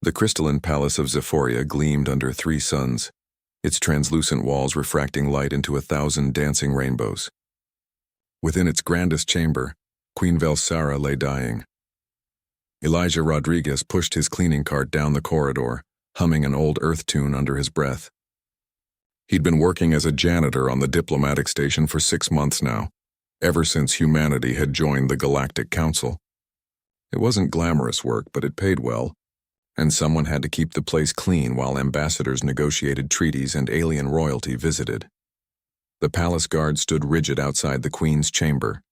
The crystalline palace of Zephoria gleamed under 3 suns, its translucent walls refracting light into 1,000 dancing rainbows. Within its grandest chamber, Queen Velsara lay dying. Elijah Rodriguez pushed his cleaning cart down the corridor, humming an old Earth tune under his breath. He'd been working as a janitor on the diplomatic station for 6 months now, ever since humanity had joined the Galactic Council. It wasn't glamorous work, but it paid well, and someone had to keep the place clean while ambassadors negotiated treaties and alien royalty visited. The palace guards stood rigid outside the queen's chamber,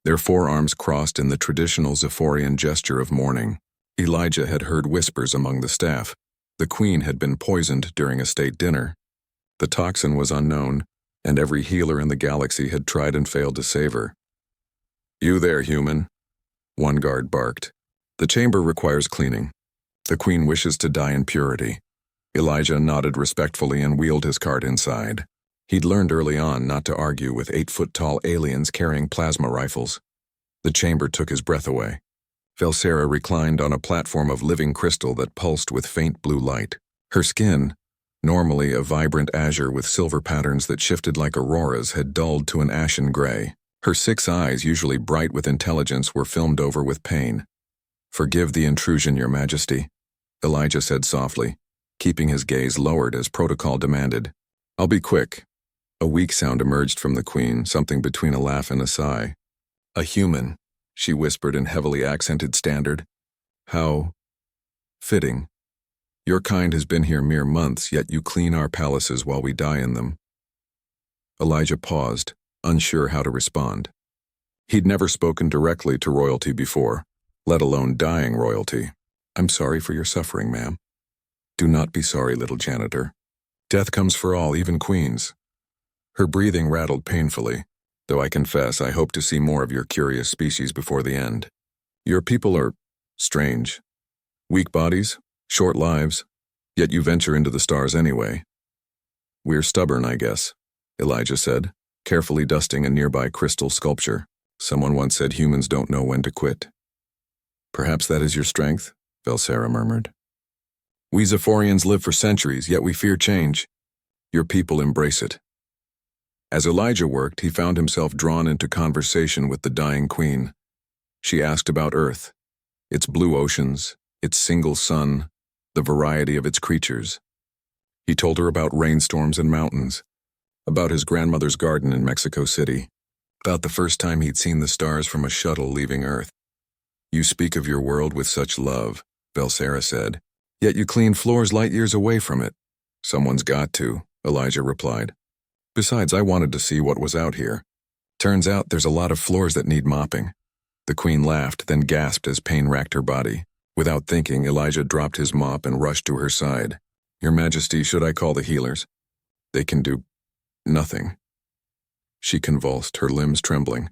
their forearms crossed in the traditional Zephorian gesture of mourning. Elijah had heard whispers among the staff. The queen had been poisoned during a state dinner. The toxin was unknown, and every healer in the galaxy had tried and failed to save her. "You there, human," one guard barked. "The chamber requires cleaning. The queen wishes to die in purity." Elijah nodded respectfully and wheeled his cart inside. He'd learned early on not to argue with 8-foot-tall aliens carrying plasma rifles. The chamber took his breath away. Velsara reclined on a platform of living crystal that pulsed with faint blue light. Her skin, normally a vibrant azure with silver patterns that shifted like auroras, had dulled to an ashen gray. Her 6 eyes, usually bright with intelligence, were filmed over with pain. "Forgive the intrusion, Your Majesty," Elijah said softly, keeping his gaze lowered as protocol demanded. "I'll be quick." A weak sound emerged from the queen, something between a laugh and a sigh. "A human," she whispered in heavily accented standard. "How fitting. Your kind has been here mere months, yet you clean our palaces while we die in them." Elijah paused, unsure how to respond. He'd never spoken directly to royalty before, let alone dying royalty. "I'm sorry for your suffering, ma'am." "Do not be sorry, little janitor. Death comes for all, even queens." Her breathing rattled painfully, though I confess I hope to see more of your curious species before the end. "Your people are strange. Weak bodies, short lives, yet you venture into the stars anyway." "We're stubborn, I guess," Elijah said, carefully dusting a nearby crystal sculpture. "Someone once said humans don't know when to quit." "Perhaps that is your strength," Velsara murmured. "We Zephorians live for centuries, yet we fear change. Your people embrace it." As Elijah worked, he found himself drawn into conversation with the dying queen. She asked about Earth, its blue oceans, its single sun, the variety of its creatures. He told her about rainstorms and mountains, about his grandmother's garden in Mexico City, about the first time he'd seen the stars from a shuttle leaving Earth. "You speak of your world with such love," Velsara said, "yet you clean floors light years away from it." "Someone's got to," Elijah replied. "Besides, I wanted to see what was out here. Turns out there's a lot of floors that need mopping." The queen laughed, then gasped as pain racked her body. Without thinking, Elijah dropped his mop and rushed to her side. "Your Majesty, should I call the healers? They can do nothing." She convulsed, her limbs trembling.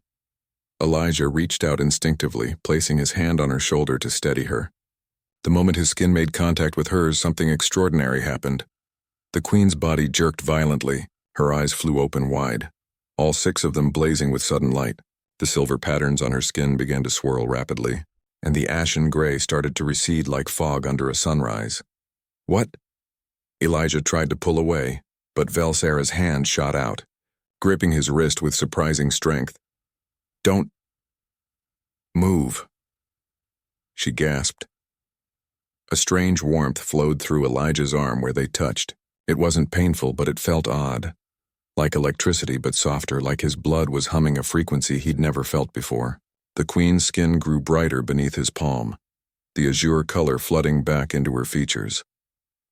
Elijah reached out instinctively, placing his hand on her shoulder to steady her. The moment his skin made contact with hers, something extraordinary happened. The queen's body jerked violently. Her eyes flew open wide, all 6 of them blazing with sudden light. The silver patterns on her skin began to swirl rapidly, and the ashen gray started to recede like fog under a sunrise. "What?" Elijah tried to pull away, but Velsara's hand shot out, gripping his wrist with surprising strength. "Don't move," she gasped. A strange warmth flowed through Elijah's arm where they touched. It wasn't painful, but it felt odd. Like electricity, but softer, like his blood was humming a frequency he'd never felt before. The queen's skin grew brighter beneath his palm, the azure color flooding back into her features.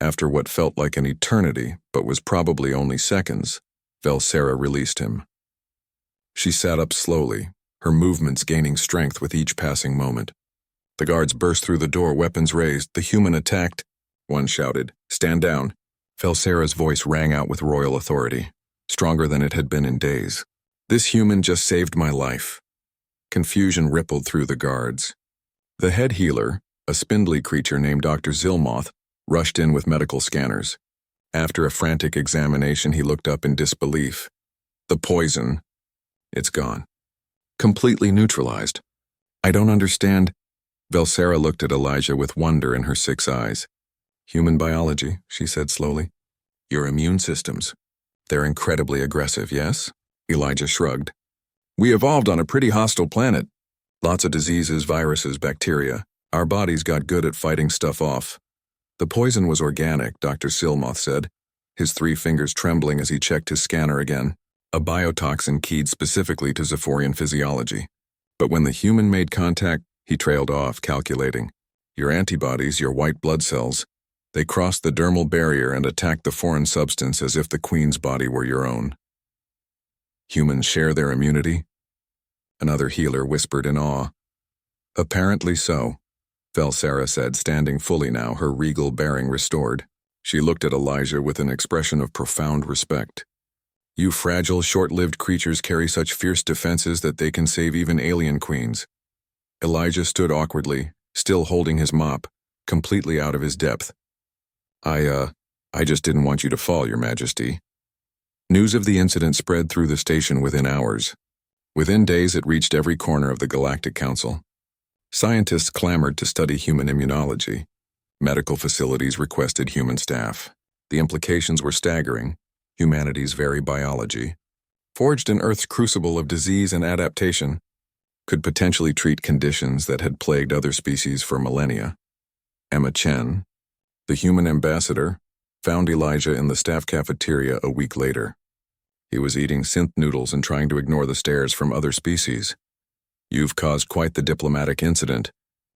After what felt like an eternity, but was probably only seconds, Velsara released him. She sat up slowly, her movements gaining strength with each passing moment. The guards burst through the door, weapons raised. "The human attacked," one shouted. "Stand down." Velsara's voice rang out with royal authority, stronger than it had been in days. "This human just saved my life." Confusion rippled through the guards. The head healer, a spindly creature named Dr. Zilmoth, rushed in with medical scanners. After a frantic examination, he looked up in disbelief. "The poison, it's gone. Completely neutralized." "I don't understand." Velsara looked at Elijah with wonder in her 6 eyes. Human biology, she said slowly. Your immune systems. They're incredibly aggressive, yes? Elijah shrugged. We evolved on a pretty hostile planet. Lots of diseases, viruses, bacteria. Our bodies got good at fighting stuff off. The poison was organic, Dr. Silmoth said, his 3 fingers trembling as he checked his scanner again. A biotoxin keyed specifically to Zephorian physiology. But when the human made contact, he trailed off, calculating. Your antibodies, your white blood cells, they crossed the dermal barrier and attacked the foreign substance as if the queen's body were your own. Humans share their immunity? Another healer whispered in awe. Apparently so, Velsera said, standing fully now, her regal bearing restored. She looked at Elijah with an expression of profound respect. You fragile, short-lived creatures carry such fierce defenses that they can save even alien queens. Elijah stood awkwardly, still holding his mop, completely out of his depth. I just didn't want you to fall, Your Majesty. News of the incident spread through the station within hours. Within days, it reached every corner of the Galactic Council. Scientists clamored to study human immunology. Medical facilities requested human staff. The implications were staggering. Humanity's very biology, forged in Earth's crucible of disease and adaptation, could potentially treat conditions that had plagued other species for millennia. Emma Chen, the human ambassador, found Elijah in the staff cafeteria a week later. He was eating synth noodles and trying to ignore the stares from other species. You've caused quite the diplomatic incident,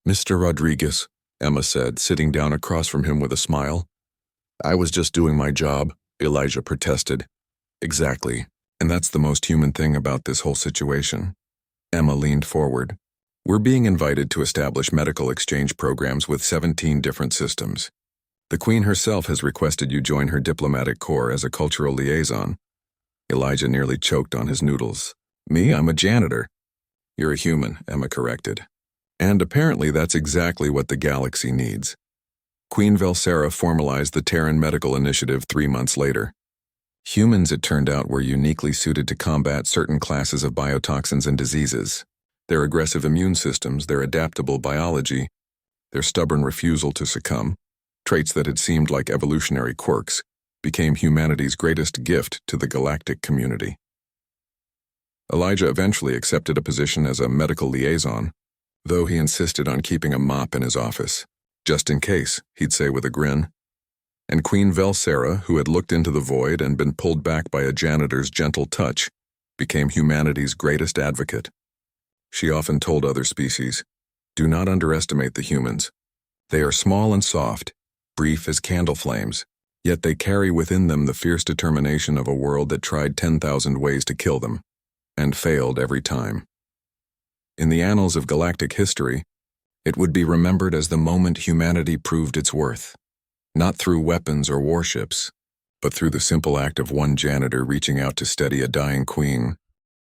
Mr. Rodriguez, Emma said, sitting down across from him with a smile. I was just doing my job, Elijah protested. Exactly, and that's the most human thing about this whole situation. Emma leaned forward. We're being invited to establish medical exchange programs with 17 different systems. The Queen herself has requested you join her diplomatic corps as a cultural liaison. Elijah nearly choked on his noodles. Me? I'm a janitor. You're a human, Emma corrected. And apparently that's exactly what the galaxy needs. Queen Velsera formalized the Terran Medical Initiative 3 months later. Humans, it turned out, were uniquely suited to combat certain classes of biotoxins and diseases. Their aggressive immune systems, their adaptable biology, their stubborn refusal to succumb, traits that had seemed like evolutionary quirks, became humanity's greatest gift to the galactic community. Elijah eventually accepted a position as a medical liaison, though he insisted on keeping a mop in his office. Just in case, he'd say with a grin. And Queen Velsera, who had looked into the void and been pulled back by a janitor's gentle touch, became humanity's greatest advocate. She often told other species, do not underestimate the humans. They are small and soft, brief as candle flames, yet they carry within them the fierce determination of a world that tried 10,000 ways to kill them, and failed every time. In the annals of galactic history, it would be remembered as the moment humanity proved its worth, not through weapons or warships, but through the simple act of one janitor reaching out to steady a dying queen